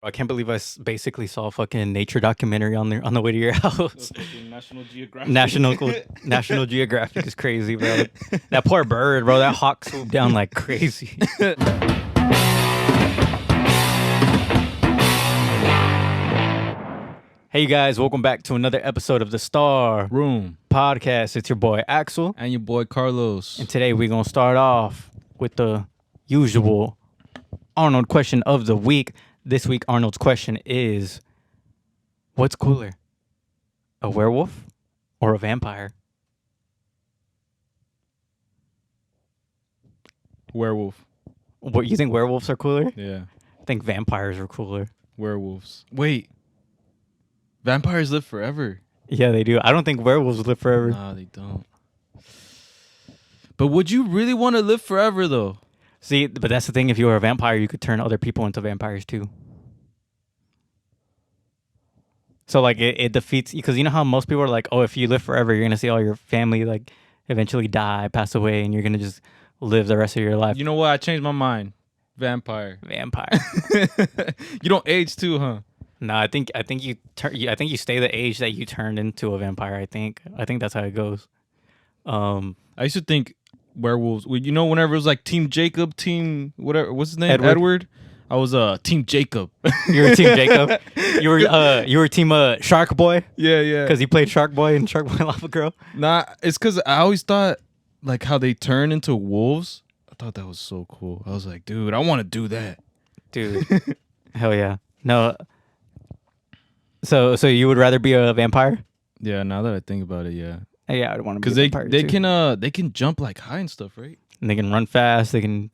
I can't believe basically saw a fucking nature documentary on the way to your house. National Geographic. National Geographic is crazy, bro. That poor bird, bro. That hawk swooped down like crazy. Hey, you guys. Welcome back to another episode of the StarRoom podcast. It's your boy, Axel. And your boy, Carlos. And today we're going to start off with the usual Arnold question of the week. This week, Arnold's question is, what's cooler, a werewolf or a vampire? Werewolf. What, you think werewolves are cooler? Yeah. I think vampires are cooler. Werewolves. Wait. Vampires live forever. Yeah, they do. I don't think werewolves live forever. Nah, they don't. But would you really want to live forever, though? See, but that's the thing. If you were a vampire, you could turn other people into vampires, too. So, like, it defeats... Because you know how most people are like, oh, if you live forever, you're going to see all your family, like, eventually die, pass away, and you're going to just live the rest of your life. You know what? I changed my mind. Vampire. You don't age, too, huh? No, I think you stay the age that you turned into a vampire. I think that's how it goes. I used to think werewolves. You know, whenever it was like Team Jacob, Team whatever, what's his name? Edward. I was Team Jacob. You were Team Jacob. You were Team Shark Boy. Yeah. Because he played Shark Boy and Shark Boy Lava Girl. Nah, it's because I always thought like how they turn into wolves. I thought that was so cool. I was like, dude, I want to do that. Dude, hell yeah. No. So you would rather be a vampire? Yeah, now that I think about it, yeah. Yeah, I'd want to be a vampire because they can jump like high and stuff, right? And they can run fast. They can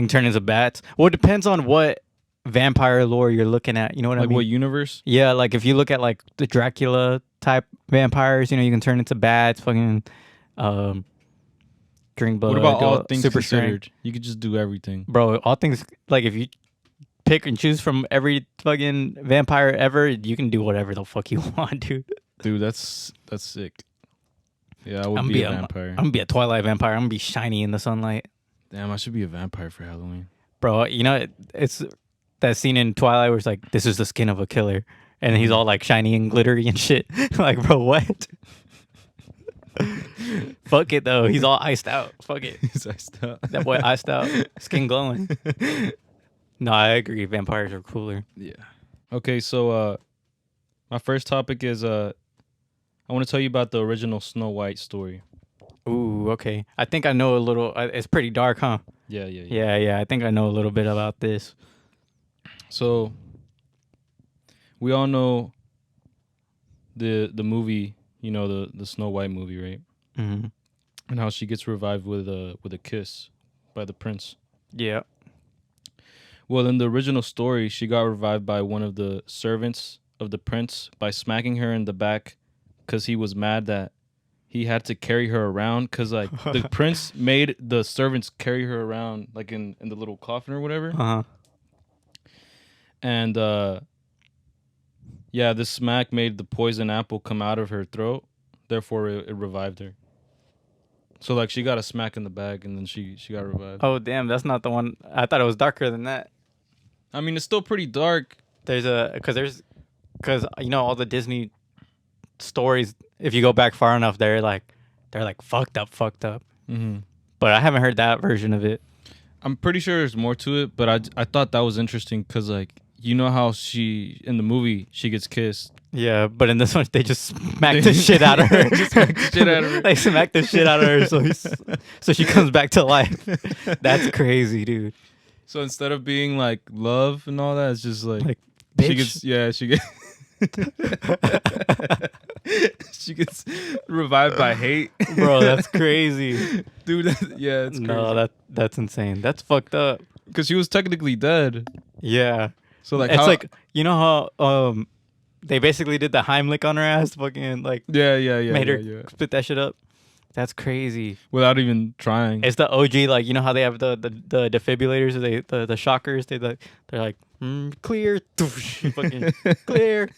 turn into bats. Well, it depends on what vampire lore you're looking at. You know what I mean? Like what universe? Yeah, like if you look at like the Dracula type vampires, you know, you can turn into bats, fucking drink blood. What about all things super considered? strength. You could just do everything. Bro, all things, like if you pick and choose from every fucking vampire ever, you can do whatever the fuck you want, dude. Dude, that's sick. Yeah, I would be a vampire. I'm gonna be a Twilight vampire. I'm gonna be shiny in the sunlight. Damn, I should be a vampire for Halloween. Bro, you know, it's that scene in Twilight where it's like, this is the skin of a killer. And he's all like shiny and glittery and shit. Like, bro, what? Fuck it, though. He's all iced out. Fuck it. He's iced out. That boy iced out. Skin glowing. No, I agree. Vampires are cooler. Yeah. Okay, so my first topic is I want to tell you about the original Snow White story. Ooh, okay. I think I know a little. It's pretty dark, huh? Yeah. Yeah. I think I know a little bit about this. So we all know the movie, you know, the Snow White movie, right? Mm-hmm. And how she gets revived with a kiss by the prince. Yeah. Well, in the original story, she got revived by one of the servants of the prince by smacking her in the back because he was mad that he had to carry her around because, like, the prince made the servants carry her around, like, in the little coffin or whatever. Uh-huh. And, this smack made the poison apple come out of her throat. Therefore, it revived her. So, like, she got a smack in the back, and then she got revived. Oh, damn. That's not the one. I thought it was darker than that. I mean, it's still pretty dark. Because you know, all the Disney stories, if you go back far enough, they're like fucked up. Mm-hmm. But I haven't heard that version of it. I'm pretty sure there's more to it, but I thought that was interesting because, like, you know how she, in the movie, she gets kissed. Yeah, but in this one, they just smack the shit out of her. They smack the shit out of her so she comes back to life. That's crazy, dude. So instead of being, like, love and all that, it's just, like bitch. she gets she gets revived by hate. Bro, that's crazy. Dude, it's crazy. No, that's insane. That's fucked up. Because she was technically dead. Yeah. So, like, it's like, you know how they basically did the Heimlich on her ass, fucking, like, made her spit that shit up. That's crazy. Without even trying. It's the OG, like, you know how they have the defibrillators, the shockers, they're like, clear, fucking clear.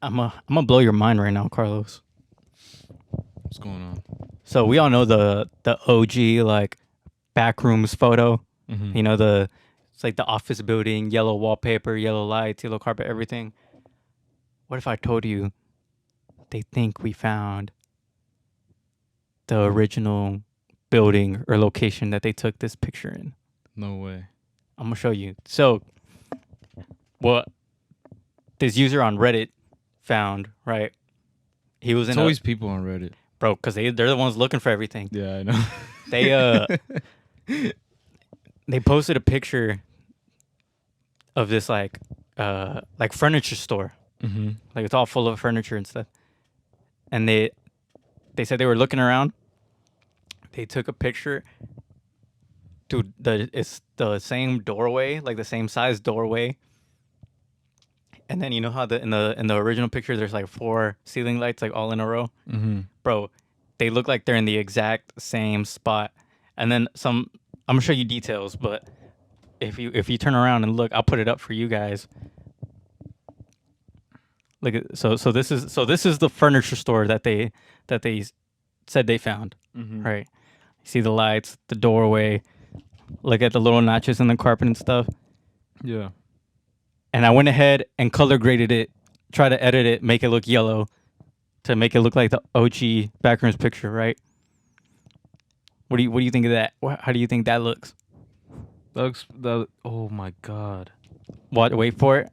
I'm gonna blow your mind right now, Carlos. What's going on? So we all know the OG, like, Backrooms photo. Mm-hmm. You know, It's like the office building, yellow wallpaper, yellow lights, yellow carpet, everything. What if I told you they think we found the original building or location that they took this picture in? No way. I'm gonna show you. So, what this user on Reddit found, right? He was It's in always people on Reddit. bro, because they're the ones looking for everything. Yeah, I know. They they posted a picture of this like furniture store. Mm-hmm. Like it's all full of furniture and stuff. And they said they were looking around. They took a picture. Dude, it's the same doorway, like the same size doorway. And then you know how in the original picture there's like 4 ceiling lights like all in a row? Mm-hmm. Bro, they look like they're in the exact same spot. And then I'm gonna show you details, but if you turn around and look, I'll put it up for you guys. Look at so this is the furniture store that they said they found. Mm-hmm. Right. You see the lights, the doorway, look at the little notches in the carpet and stuff. Yeah. And I went ahead and color graded it, try to edit it, make it look yellow to make it look like the OG Backrooms picture, right? What do you think of that? How do you think that looks? Oh my god. What? Wait for it.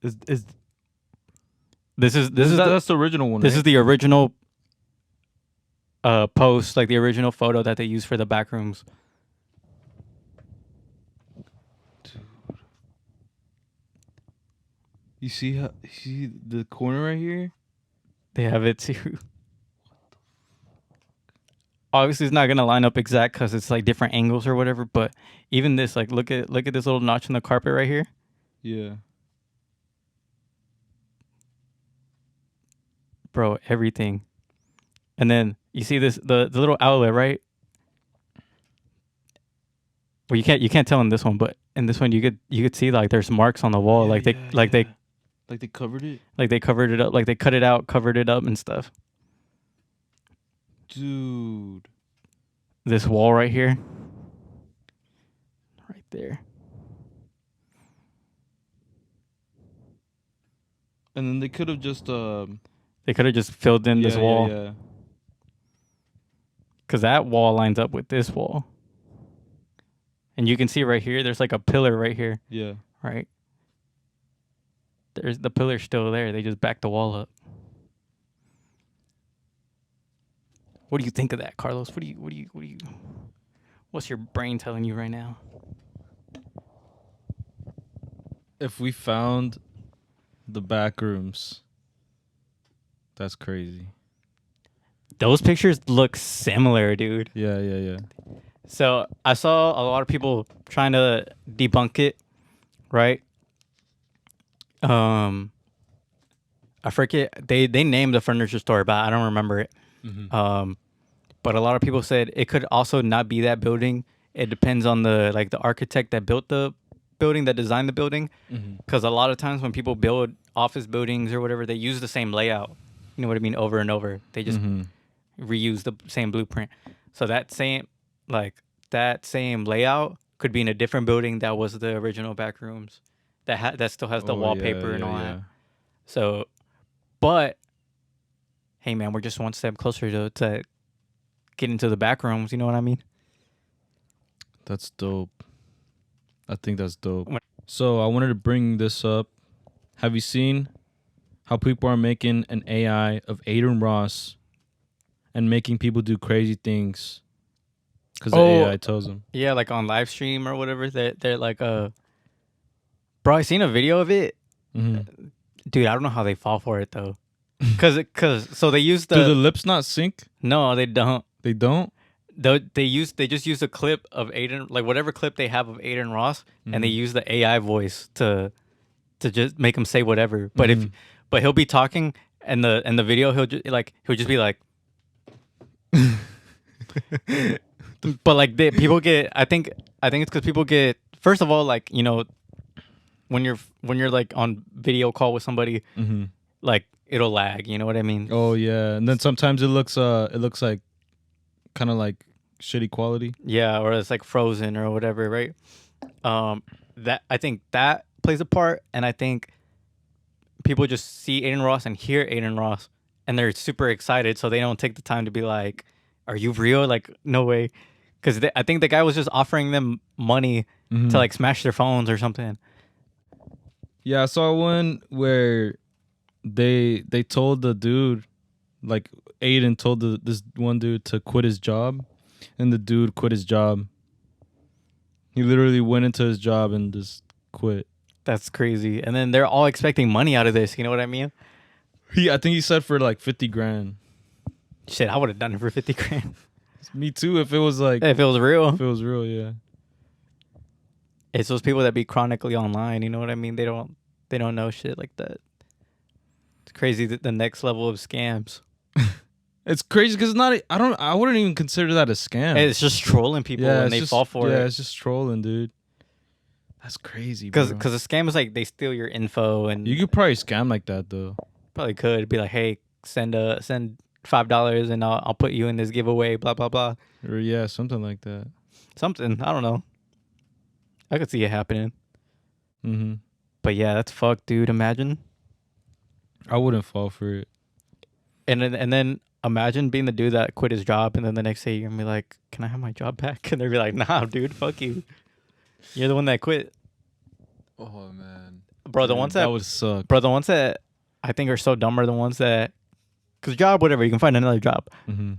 Is That's the original one. This right? is the original post, like the original photo that they used for the Backrooms. You see the corner right here? They have it too. Obviously, it's not gonna line up exact because it's like different angles or whatever. But even this, like, look at this little notch in the carpet right here. Yeah. Bro, everything. And then you see this the little outlet, right? Well, you can't tell in this one, but in this one you could see like there's marks on the wall, Yeah, like they covered it. like they covered it up, like they cut it out, covered it up and stuff. Dude. This wall right here, right there. And then they could have just They could have just filled in this wall. Yeah. Because that wall lines up with this wall. And you can see right here, there's like a pillar right here, Yeah. right? There's the pillar still there. They just backed the wall up. What do you think of that, Carlos? What's your brain telling you right now? If we found the Backrooms, that's crazy. Those pictures look similar, dude. Yeah. So I saw a lot of people trying to debunk it, right? I forget they named the furniture store, but I don't remember it. Mm-hmm. But a lot of people said it could also not be that building. It depends on the architect that built the building, that designed the building. Because a lot of times when people build office buildings or whatever, they use the same layout. You know what I mean? Over and over. They just reuse the same blueprint. So that same layout could be in a different building that was the original Backrooms. That still has the wallpaper and all that. So, but hey, man, we're just one step closer to get into the Backrooms. You know what I mean? That's dope. I think that's dope. So I wanted to bring this up. Have you seen how people are making an AI of Aiden Ross and making people do crazy things because the AI tells them? Yeah, like on live stream or whatever. They're like, bro, I seen a video of it. Mm-hmm. Dude, I don't know how they fall for it though. Cause so they use Do the lips not sync? No, they don't. They don't? They just use a clip of Aiden, like whatever clip they have of Aiden Ross, and they use the AI voice to just make him say whatever. But but he'll be talking and the video he'll just be like but like people get I think it's because people get, first of all, like, you know, when you're like on video call with somebody, like it'll lag, you know what I mean? Oh yeah. And then sometimes it looks like kind of like shitty quality. Yeah, or it's like frozen or whatever, right? That I think that plays a part, and I think people just see Aiden Ross and hear Aiden Ross, and they're super excited, so they don't take the time to be like, "Are you real?" Like, no way, because I think the guy was just offering them money to like smash their phones or something. Yeah, I saw one where they told the dude, like Aiden told this one dude to quit his job, and the dude quit his job. He literally went into his job and just quit. That's crazy. And then they're all expecting money out of this. You know what I mean? I think he said for like 50 grand. Shit, I would have done it for 50 grand. Me too. If it was like, If it was real. if it was real, yeah. It's those people that be chronically online. You know what I mean? They don't know shit like that. It's crazy that the next level of scams. It's crazy because it's not. I wouldn't even consider that a scam. It's just trolling people and they fall for it. Yeah, it's just trolling, dude. That's crazy. Because a scam is like they steal your info and you could probably scam like that though. probably could be like, hey, send $5 and I'll put you in this giveaway. Blah blah blah. Or yeah, something like that. Something, I don't know. I could see it happening. Mm-hmm. But yeah, that's fucked, dude. Imagine. I wouldn't fall for it. And then imagine being the dude that quit his job, and then the next day you're gonna be like, "Can I have my job back?" And they'll be like, "Nah, dude, fuck you. You're the one that quit." Oh man, Bro, the ones that would suck. Bro, the ones that I think are so dumb are the ones that, cause job, whatever, you can find another job. Mm-hmm.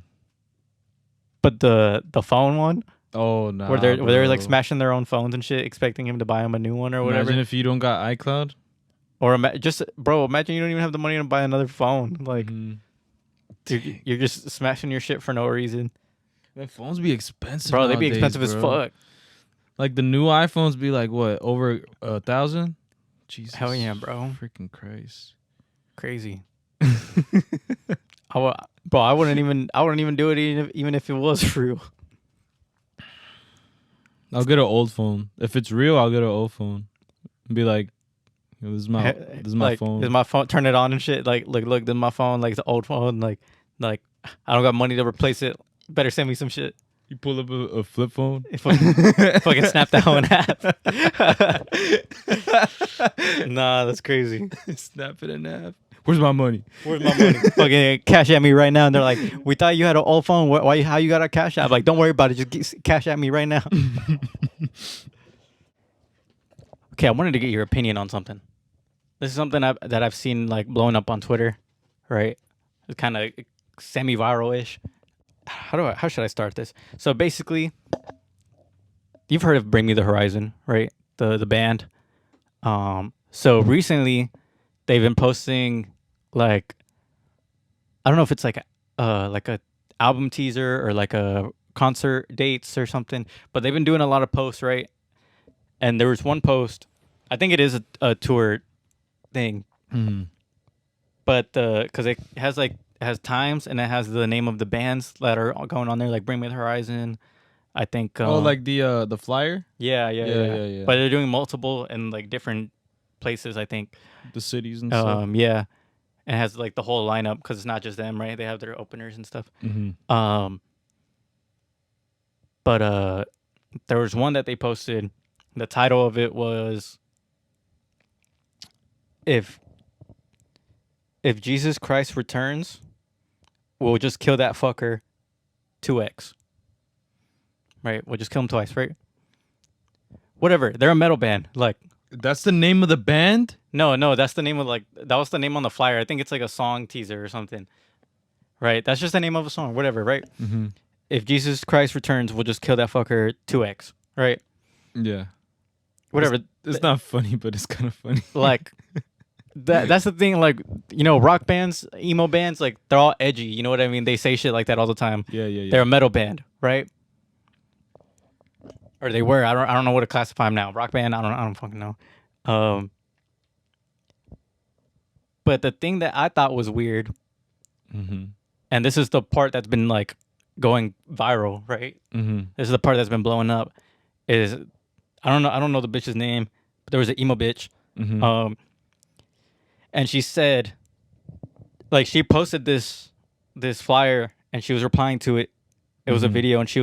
But the phone one, Oh no. where they're like smashing their own phones and shit, expecting him to buy them a new one or whatever. Imagine if you don't got iCloud. Or imagine you don't even have the money to buy another phone. Like, Mhm. you're just smashing your shit for no reason. Man, phones be expensive. Bro, they be nowadays, expensive as bro. fuck. Like the new iPhones be like what, over 1,000? Jesus. Hell yeah, bro. Freaking Christ. Crazy. Bro, I wouldn't even do it even if it was real. I'll get an old phone. If it's real, I'll get an old phone. Be like, yo, this is my Like, phone. This is my phone. Turn it on and shit. Like, look, this is my phone. Like, it's an old phone. Like, I don't got money to replace it. Better send me some shit. You pull up a flip phone. Fucking snap that one in half. Nah, that's crazy. Snap it in half. Where's my money? Where's my money? Fucking cash at me right now. And they're like, we thought you had an old phone. Why? How you got a cash app? I'm like, don't worry about it. Just cash at me right now. Okay, I wanted to get your opinion on something. This is something that I've seen like blowing up on Twitter, right? It's kind of semi-viral-ish. How should I start this? So basically, you've heard of Bring Me the Horizon, right? The band. So recently, they've been posting like, I don't know if it's like a album teaser or like a concert dates or something, but they've been doing a lot of posts, right? And there was one post, I think it is a tour thing, but because it has times and it has the name of the bands that are going on there, like Bring Me the Horizon. I think. Like the flyer. Yeah. Yeah. But they're doing multiple in like different places, I think. The cities and stuff. Yeah, and it has like the whole lineup because it's not just them, right? They have their openers and stuff. Mm-hmm. But there was one that they posted. The title of it was if Jesus Christ returns, we'll just kill that fucker 2x. Right? We'll just kill him twice, right? Whatever. They're a metal band. Like, That's the name of the band? no, that's the name of that was the name on the flyer. I think it's like a song teaser or something. Right? That's just the name of a song. Whatever, right? Mm-hmm. If Jesus Christ returns, we'll just kill that fucker 2x. Right? Yeah. Whatever. It's not funny, but it's kind of funny. Like that's the thing, like, you know, rock bands, emo bands, like they're all edgy, you know what I mean? They say shit like that all the time. Yeah. They're a metal band, right? Or they were. I don't know what to classify them now. Rock band, I don't fucking know. But the thing that I thought was weird, and this is the part that's been like going viral, right? This is the part that's been blowing up, is I don't know the bitch's name, but there was an emo bitch. And she said, like, she posted this flyer and she was replying to it It was a Mhm. video, and she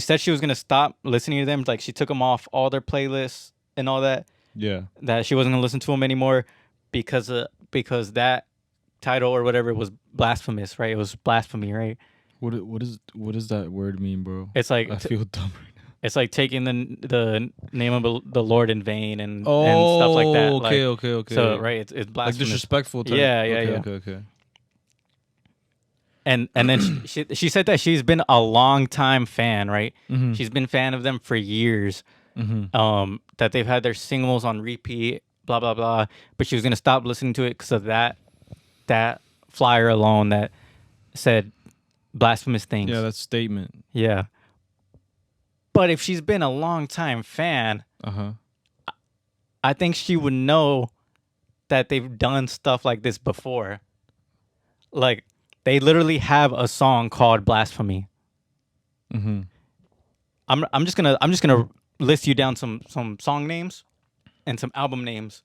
said she was gonna stop listening to them. Like she took them off all their playlists and all that. Yeah. That she wasn't gonna listen to them anymore because that title or whatever was blasphemous, right? It was blasphemy, right? What does that word mean, bro? It's like I feel dumb right now. it's like taking the name of the Lord in vain and stuff like that. Okay, Like, okay. so right, it's Like blasphemous. disrespectful type. Yeah. Okay. And then she said that she's been a long time fan, right? Mm-hmm. She's been fan of them for years. Mm-hmm. That they've had their singles on repeat, blah blah blah. But she was gonna stop listening to it because of that flyer alone that said blasphemous things. Yeah, that statement. Yeah. But if she's been a long time fan, Uh-huh. I think she would know that they've done stuff like this before. Like they literally have a song called Blasphemy. Mm-hmm. I'm just gonna list you down some song names and some album names,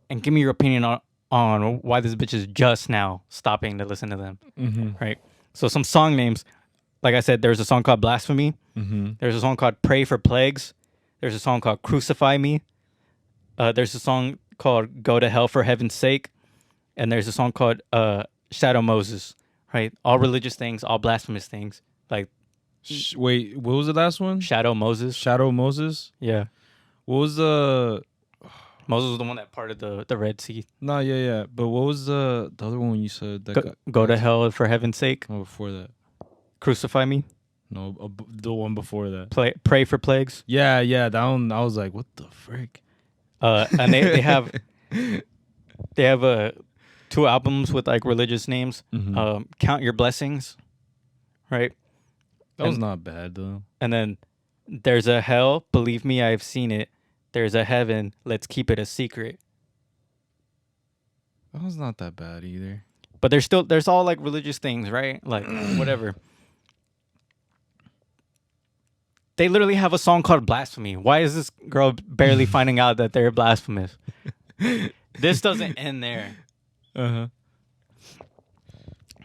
and give me your opinion on why this bitch is just now stopping to listen to them. Mm-hmm. Right. So some song names, like I said, there's a song called Blasphemy. Mm-hmm. There's a song called Pray for Plagues. There's a song called Crucify Me. There's a song called Go to Hell for Heaven's Sake. And there's a song called Shadow Moses, right? All religious things, all blasphemous things. Like Wait, what was the last one? Shadow Moses. Shadow Moses? Yeah. What was the... Moses was the one that parted the Red Sea. No, yeah. But what was the other one you said? That Go to Hell for Heaven's Sake. Oh, before that. Crucify Me. No, the one before that. Pray for Plagues. Yeah, that one. I was like, what the frick? And they have two albums with like religious names. Mhm. Count Your Blessings, right? That was not bad, though. And then there's a hell, believe me, I've seen it. There's a heaven, let's keep it a secret. That was not that bad either. But there's all like religious things, right? Like whatever. They literally have a song called Blasphemy. Why is this girl barely finding out that they're blasphemous? This doesn't end there. Uh-huh.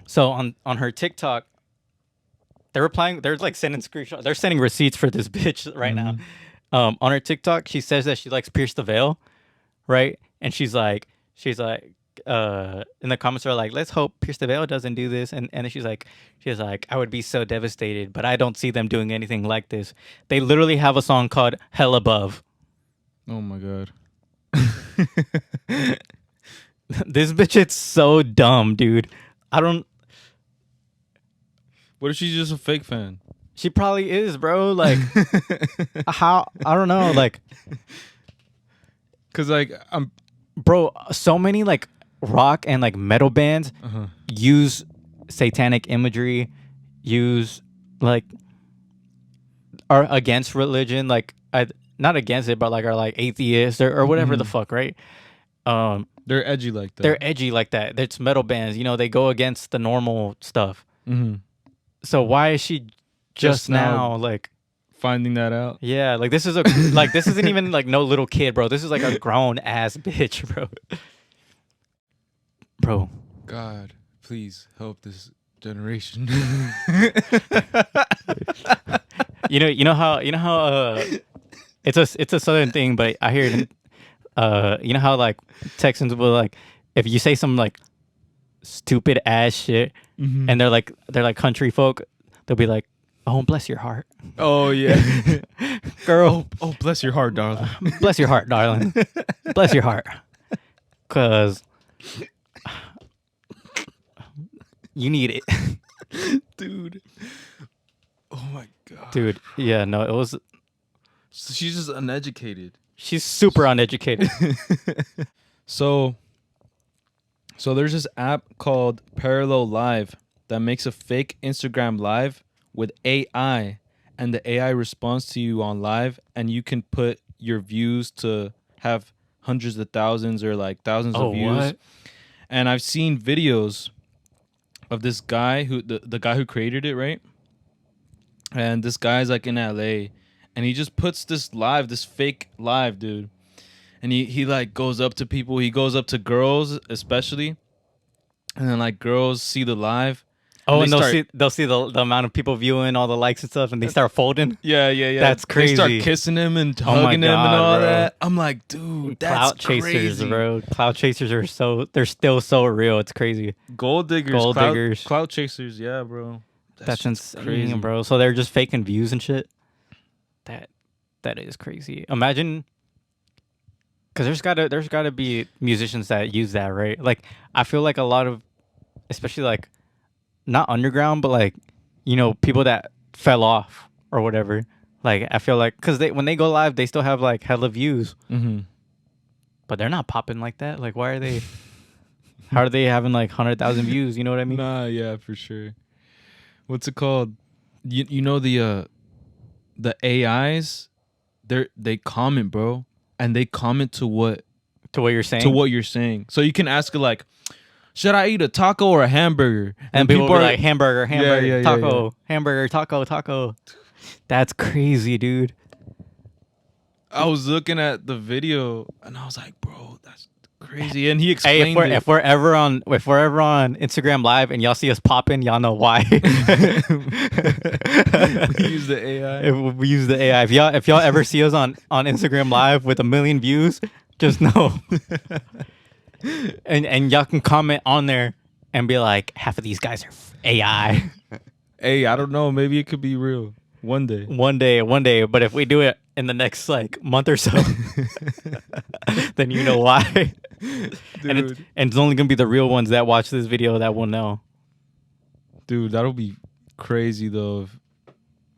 So on her TikTok, they're like sending screenshots. They're sending receipts for this bitch right now. On her TikTok, she says that she likes Pierce the Veil, right? And she's like, in the comments are like, let's hope Pierce the Veil doesn't do this. And then she's like, I would be so devastated, but I don't see them doing anything like this. They literally have a song called Hell Above. Oh my god. This bitch, it's so dumb, dude. What if she's just a fake fan? She probably is, bro. Like, how? I don't know. Like, Cause like I'm. bro, so many like rock and like metal bands Uh-huh. use satanic imagery, use like are against religion, like not against it, but like are like atheists or whatever the fuck, right? They're edgy like that. They're edgy like that. It's metal bands, they go against the normal stuff. Mm-hmm. So why is she just now like finding that out? Yeah, like this is like this isn't even like no little kid, bro. This is like a grown ass bitch, bro. Bro. God, please help this generation. You know how it's a southern thing, but I hear it. You know how like Texans will like if you say some like stupid ass shit, and they're like country folk, they'll be like, "Oh, bless your heart." Oh yeah, girl. Oh, bless your heart, darling. Bless your heart, darling. Bless your heart, cause you need it, dude. Oh my god, dude. Yeah, no, it was. So she's just uneducated. She's super uneducated. So there's this app called Parallel Live that makes a fake Instagram live with AI, and the AI responds to you on live, and you can put your views to have hundreds of thousands or like thousands of views. What? And I've seen videos of this guy who the guy who created it, right? And this guy's like in LA, and he just puts this fake live, dude. And he like goes up to people. He goes up to girls especially. And then like girls see the live Oh, they and start- they'll see the amount of people viewing all the likes and stuff, and they start folding. Yeah. That's They start crazy. kissing him and Oh my hugging him and God, all bro. that. I'm like, dude, that's Clout chasers, crazy. bro. Clout chasers are they're still so real. It's crazy. Gold diggers, Gold clout, diggers. clout chasers. Yeah, bro. That's just insane, bro. So they're just faking views and shit. That is crazy. Imagine, because there's gotta be musicians that use that, right? Like I feel like a lot of, especially like, not underground, but like, people that fell off or whatever. Like I feel like because when they go live, they still have like hella views, Mm-hmm. but they're not popping like that. Like why are they? How are they having like 100,000 views? You know what I mean? Nah, yeah, for sure. What's it called? You know the AIs, they comment, bro, and they comment to what You're saying. you're saying. So you can ask it like, should I eat a taco or a hamburger? And people will be like hamburger, yeah, taco, hamburger, taco. That's crazy, dude. I was looking at the video and I was like, bro, that's crazy. And he Hey, explained it. if we're ever on Instagram Live and y'all see us popping, y'all know why. We use the AI. If we use the AI. If y'all ever see us on Instagram Live with 1 million views, just know. and y'all can comment on there and be like, half of these guys are AI. Hey, I don't know. Maybe it could be real one day. One day. But if we do it in the next like month or so, then you know why. And it's only gonna be the real ones that watch this video that will know. Dude, that'll be crazy though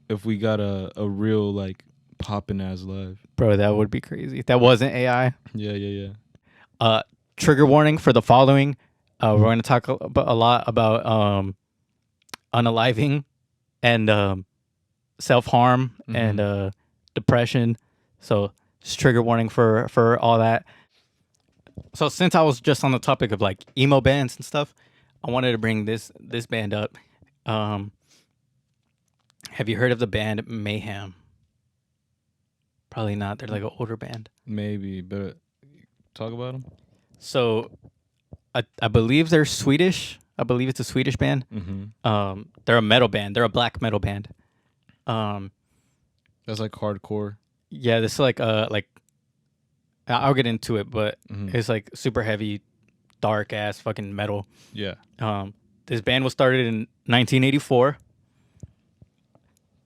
if we got a real like poppin' ass live. Bro, that would be crazy. If that wasn't AI. Yeah. Trigger warning for the following. We're going to talk a lot about unaliving and self-harm and depression. So just trigger warning for all that. So since I was just on the topic of like emo bands and stuff, I wanted to bring this band up. Have you heard of the band Mayhem? Probably not. They're like an older band. Maybe, but talk about them. So I believe they're Swedish. I believe it's a Swedish band. Mm-hmm. They're a metal band. They're a black metal band. That's like hardcore. Yeah, this is like I'll get into it, but it's like super heavy, dark ass fucking metal. Yeah. This band was started in 1984.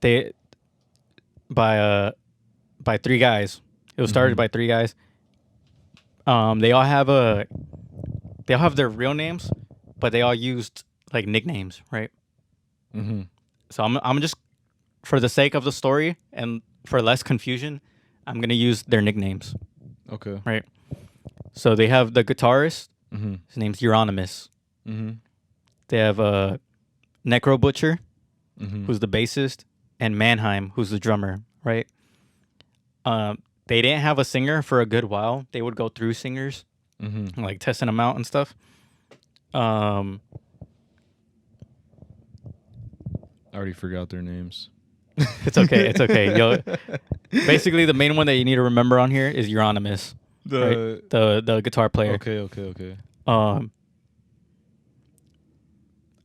They by three guys. It was started by three guys. They all have their real names, but they all used like nicknames, right? Mm-hmm. So I'm just, for the sake of the story and for less confusion, I'm gonna use their nicknames. Okay. Right. So they have the guitarist. Mm-hmm. His name's Euronymous. Mm-hmm. They have Necro Butcher, Mm-hmm. who's the bassist, and Mannheim, who's the drummer. Right. They didn't have a singer for a good while. They would go through singers, like testing them out and stuff. I already forgot their names. It's okay. It's okay. Yo, basically, the main one that you need to remember on here is Euronymous, right? The guitar player. Okay.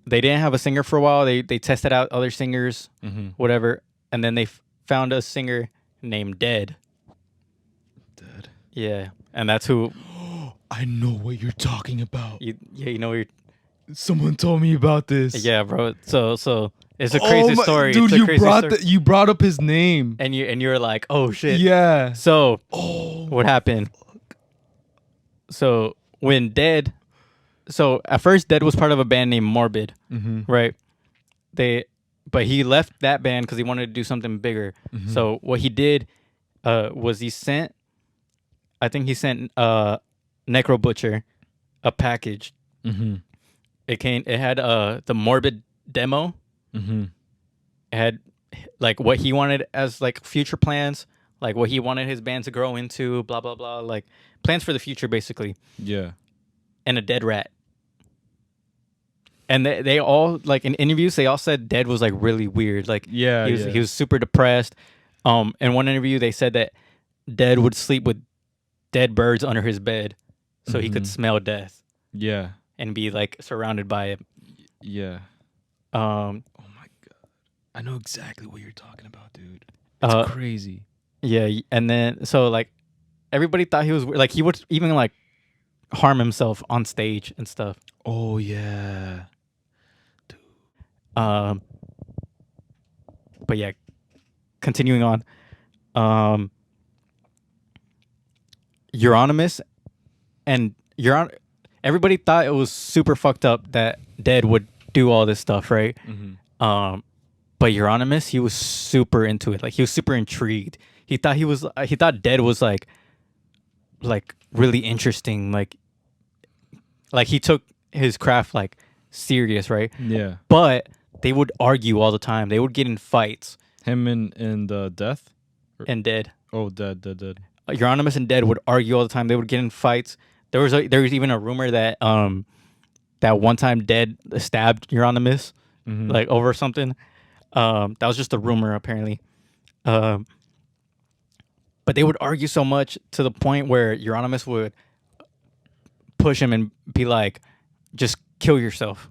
They didn't have a singer for a while. They tested out other singers, whatever, and then they found a singer named Dead. Dead. Yeah, and that's who. I know what you're talking about. You know you're. Someone told me about this. Yeah, bro. So it's a crazy story, dude. It's You brought up his name, and you're like, oh shit. Yeah. So what happened? So when Dead, so at first Dead was part of a band named Morbid, right? But he left that band because he wanted to do something bigger. So what he did was he sent Necro Butcher a package. It had the Morbid demo. It had like what he wanted as like future plans, like what he wanted his band to grow into, blah blah blah, like plans for the future basically. Yeah. And a dead rat. And they all, like in interviews, they all said Dead was like really weird. Like he was super depressed. In one interview they said that Dead would sleep with dead birds under his bed so he could smell death. Yeah. And be like surrounded by it. Yeah. Um, Oh my god, I know exactly what you're talking about, dude. uh, It's crazy. yeah, and then so like everybody thought he was like he would even like harm himself on stage and stuff. Oh yeah. Um, but yeah, continuing on. Um, Euronymous and everybody thought it was super fucked up that Dead would do all this stuff, right? Mm-hmm. But Euronymous, he was super into it. Like he was super intrigued. He thought Dead was like really interesting. Like he took his craft like serious, right? Yeah. But they would argue all the time. They would get in fights. Him and Death. And Dead, Oh, dead. Euronymous and Dead would argue all the time. They would get in fights. There was even a rumor that that one time Dead stabbed Euronymous Mm-hmm. like over something. That was just a rumor apparently. But they would argue so much to the point where Euronymous would push him and be like, "Just kill yourself.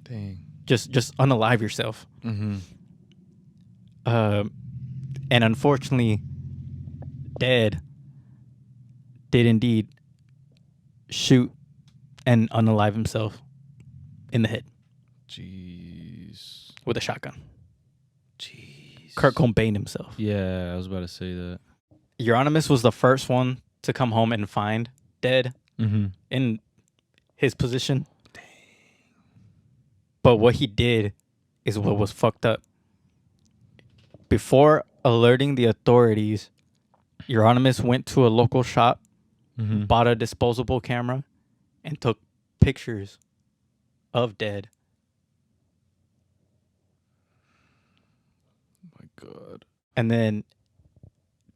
Dang. Just unalive yourself." Mm-hmm. And unfortunately, Dead did indeed shoot and unalive himself in the head Jeez. with a shotgun. Jeez. Kurt Cobain himself. Yeah, I was about to say that. Euronymous was the first one to come home and find Dead Mm-hmm. in his position. Dang. But what he did is what was fucked up. Before alerting the authorities, Euronymous went to a local shop, Mm-hmm. bought a disposable camera, and took pictures of Dead. My God. And then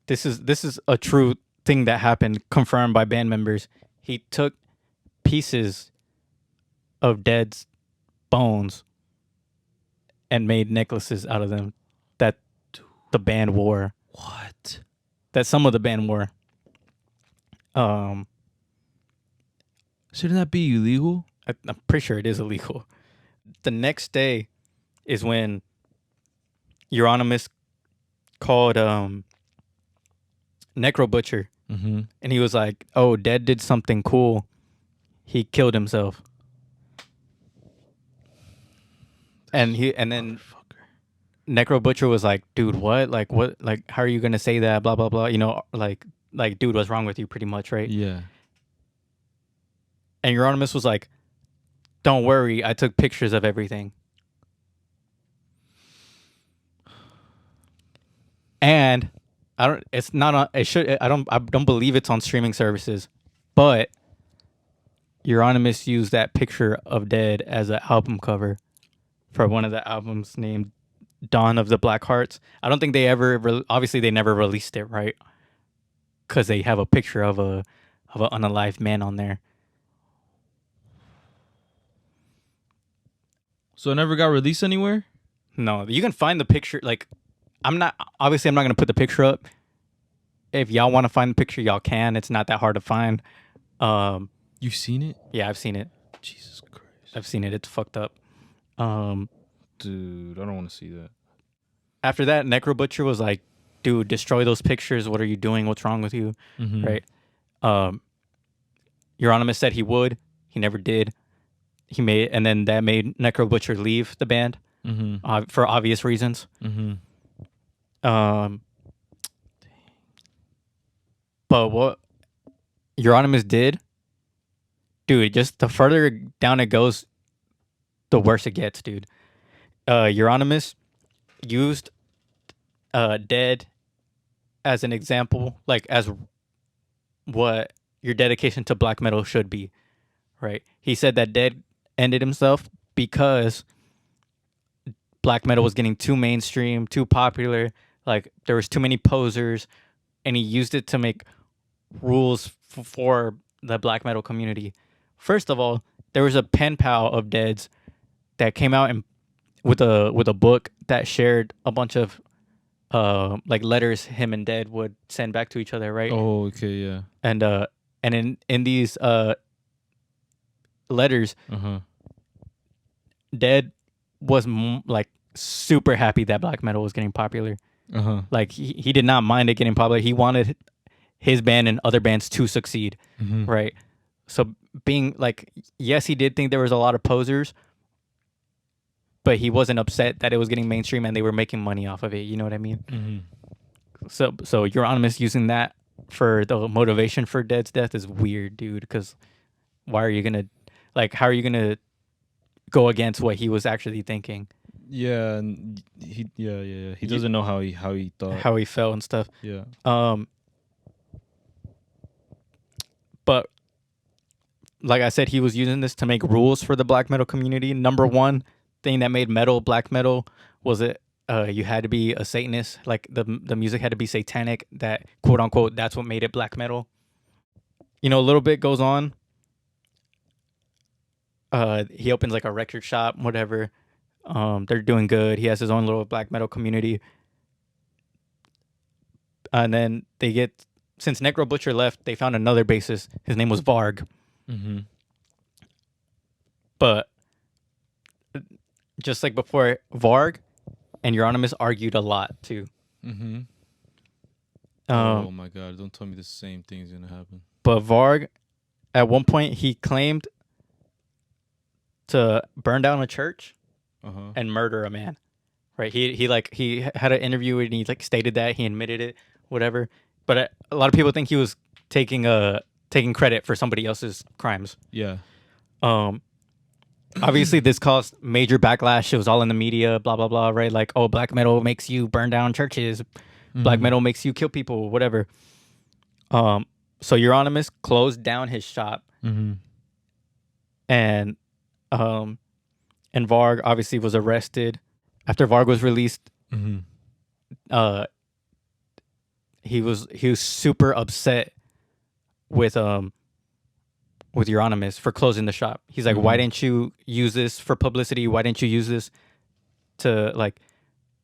this is a true thing that happened, confirmed by band members. He took pieces of Dead's bones and made necklaces out of them that the band wore. What? That some of the band wore. Shouldn't that be illegal? I'm pretty sure it is illegal. The next day is when Euronymous called Necro Butcher, Mm-hmm. and he was like, "Oh, Dead did something cool. He killed himself." And then Necro Butcher was like, "Dude, what? Like what? Like how are you gonna say that? Blah blah blah. You know, like dude, what's wrong with you? Pretty much, right?" Yeah. And Euronymous was like, "Don't worry, I took pictures of everything." And I don't. It's not on. It should. I don't believe it's on streaming services, but Euronymous used that picture of Dead as an album cover for one of the albums named Dawn of the Black Hearts. I don't think they ever. Obviously, they never released it, right? Because they have a picture of an unalived man on there. So it never got released anywhere? No, you can find the picture. Like, I'm not gonna put the picture up. If y'all want to find the picture, y'all can. It's not that hard to find. You've seen it? Yeah, I've seen it. Jesus Christ. I've seen it. It's fucked up. Dude, I don't want to see that. After that, Necro Butcher was like, "Dude, destroy those pictures. What are you doing? What's wrong with you?" Mm-hmm. Right. Euronymous said he would. He never did. And then that made Necro Butcher leave the band for obvious reasons. Mm-hmm. But what Euronymous did, dude, just the further down it goes, the worse it gets, dude. Euronymous used Dead as an example, like as what your dedication to black metal should be, right? He said that Dead ended himself because black metal was getting too mainstream, too popular. Like there was too many posers, and he used it to make rules for the black metal community. First of all, there was a pen pal of Dead's that came out with a book that shared a bunch of like letters him and Dead would send back to each other, right? Oh, okay, yeah. And in these letters, Uh-huh. Dead was like super happy that black metal was getting popular. Like he did not mind it getting popular. He wanted his band and other bands to succeed, right? So being like, yes, he did think there was a lot of posers, but he wasn't upset that it was getting mainstream and they were making money off of it. You know what I mean? So Euronymous using that for the motivation for Dead's death is weird, dude. Because why are you gonna, like, how are you gonna go against what he was actually thinking? Yeah, and he doesn't know how he thought, How he felt and stuff. Yeah. But like I said, he was using this to make rules for the black metal community. Number one thing that made metal black metal was it you had to be a Satanist. Like the music had to be satanic. That quote unquote, that's what made it black metal. You know, a little bit goes on. He opens like a record shop, whatever. They're doing good. He has his own little black metal community. And then they get, since Necro Butcher left, they found another bassist. His name was Varg. But just like before, Varg and Euronymous argued a lot too. Oh my God! Don't tell me the same thing's gonna happen. But Varg, at one point, he claimed to burn down a church and murder a man. Right? He had an interview and he like stated that he admitted it, whatever. But a lot of people think he was taking credit for somebody else's crimes. Yeah. Obviously, this caused major backlash. It was all in the media, blah, blah, blah, right? Like, oh, black metal makes you burn down churches. Black metal makes you kill people, whatever. So Euronymous closed down his shop. And Varg obviously was arrested. After Varg was released, he was super upset with Euronymous for closing the shop. He's like, why didn't you use this for publicity? Why didn't you use this to like,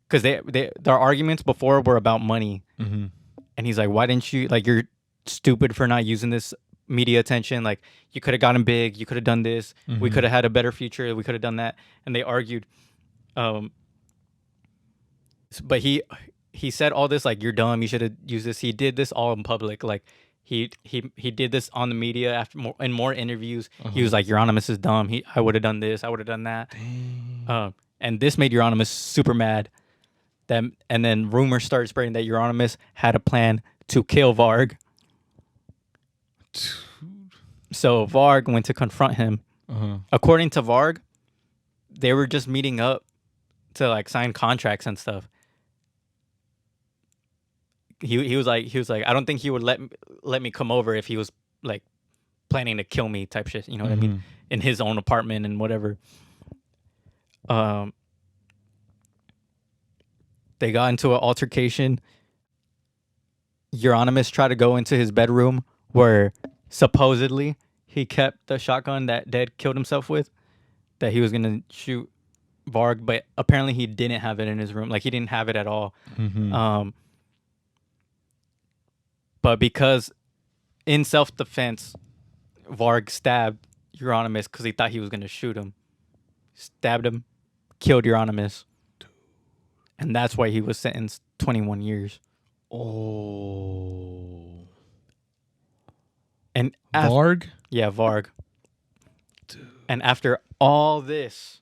because their arguments before were about money. And he's like, why didn't you, like, you're stupid for not using this media attention. Like, you could have gotten big. You could have done this. We could have had a better future. We could have done that. And they argued. But he said all this, like, you're dumb. You should have used this. He did this all in public. Like, he did this on the media after in more interviews. He was like, Euronymous is dumb. I would have done this. I would have done that. And this made Euronymous super mad. And then rumors started spreading that Euronymous had a plan to kill Varg. So Varg went to confront him. According to Varg, they were just meeting up to like sign contracts and stuff. He was like, I don't think he would let me come over if he was like planning to kill me type shit. You know what I mean? In his own apartment and whatever. They got into an altercation. Euronymous tried to go into his bedroom where supposedly he kept the shotgun that Dead killed himself with, that he was going to shoot Varg, but apparently he didn't have it in his room. Like, he didn't have it at all. But because in self-defense, Varg stabbed Euronymous because he thought he was going to shoot him. Stabbed him, killed Euronymous. And that's why he was sentenced 21 years. Oh. And Varg? Yeah, Varg. Dude. And after all this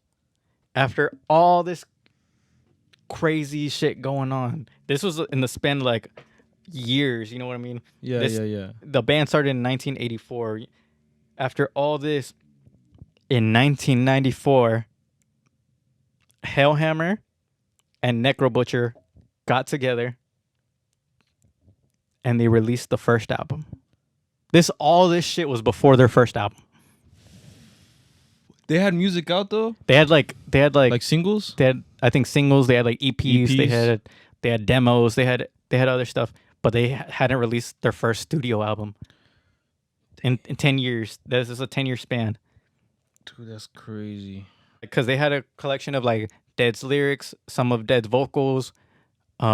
crazy shit going on, this was in the span like years, you know what I mean? Yeah. The band started in 1984. After all this, in 1994, Hellhammer and Necro Butcher got together and they released the first album. All this shit was before their first album. They had music out though? They had like singles? They had, I think, singles, they had like EPs. They had demos, they had other stuff, but they hadn't released their first studio album in 10 years. This is a 10-year span. Dude, that's crazy. Because they had a collection of like Dead's lyrics, some of Dead's vocals. They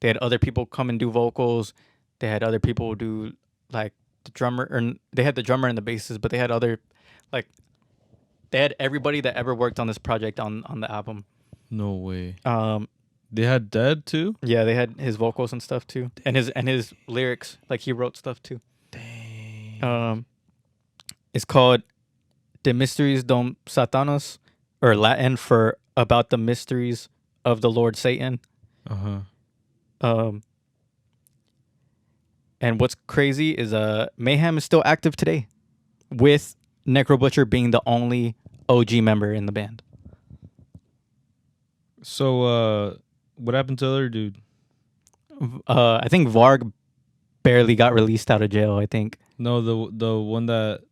had other people come and do vocals. They had other people do like the drummer, or they had the drummer and the bassist, but they had other like They had everybody that ever worked on this project on the album. No way. Um, They had Dead too. yeah, they had his vocals and stuff too, and his lyrics. Like he wrote stuff too. Dang. It's called "De Mysteries Dom Satanos," or Latin for "About the Mysteries of the Lord Satan." Uh-huh. And what's crazy is Mayhem is still active today, with Necro Butcher being the only OG member in the band. So what happened to the other dude? I think Varg barely got released out of jail. I think. No, the one that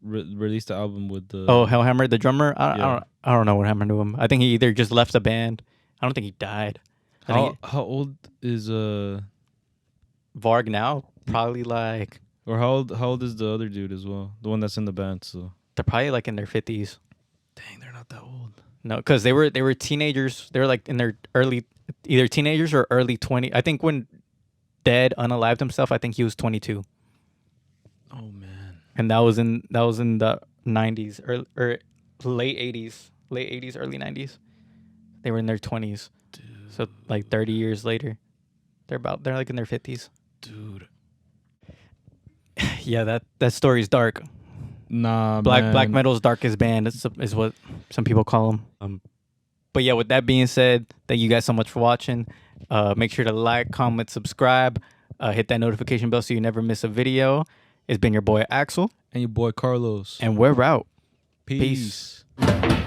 released the album with the Hellhammer, the drummer. Yeah. I don't know what happened to him. I think he either just left the band. I don't think he died. How old is Varg now? Probably like or how old is the other dude as well? The one that's in the band. So they're probably like in their 50s. dang, they're not that old. No, because they were teenagers. They were like in their early, either teenagers or early 20. I think when Dead unalived himself, I think he was 22, Oh man. and that was in the 90s or late 80s, early 90s. They were in their 20s, Dude. so like 30 years later, they're like in their 50s. Dude. Yeah, that story's dark. Nah, Black metal's darkest band is what some people call them. But yeah, with that being said, thank you guys so much for watching. Make sure to like, comment, subscribe, hit that notification bell so you never miss a video. It's been your boy Axel, And your boy Carlos. and we're out. Peace. Peace.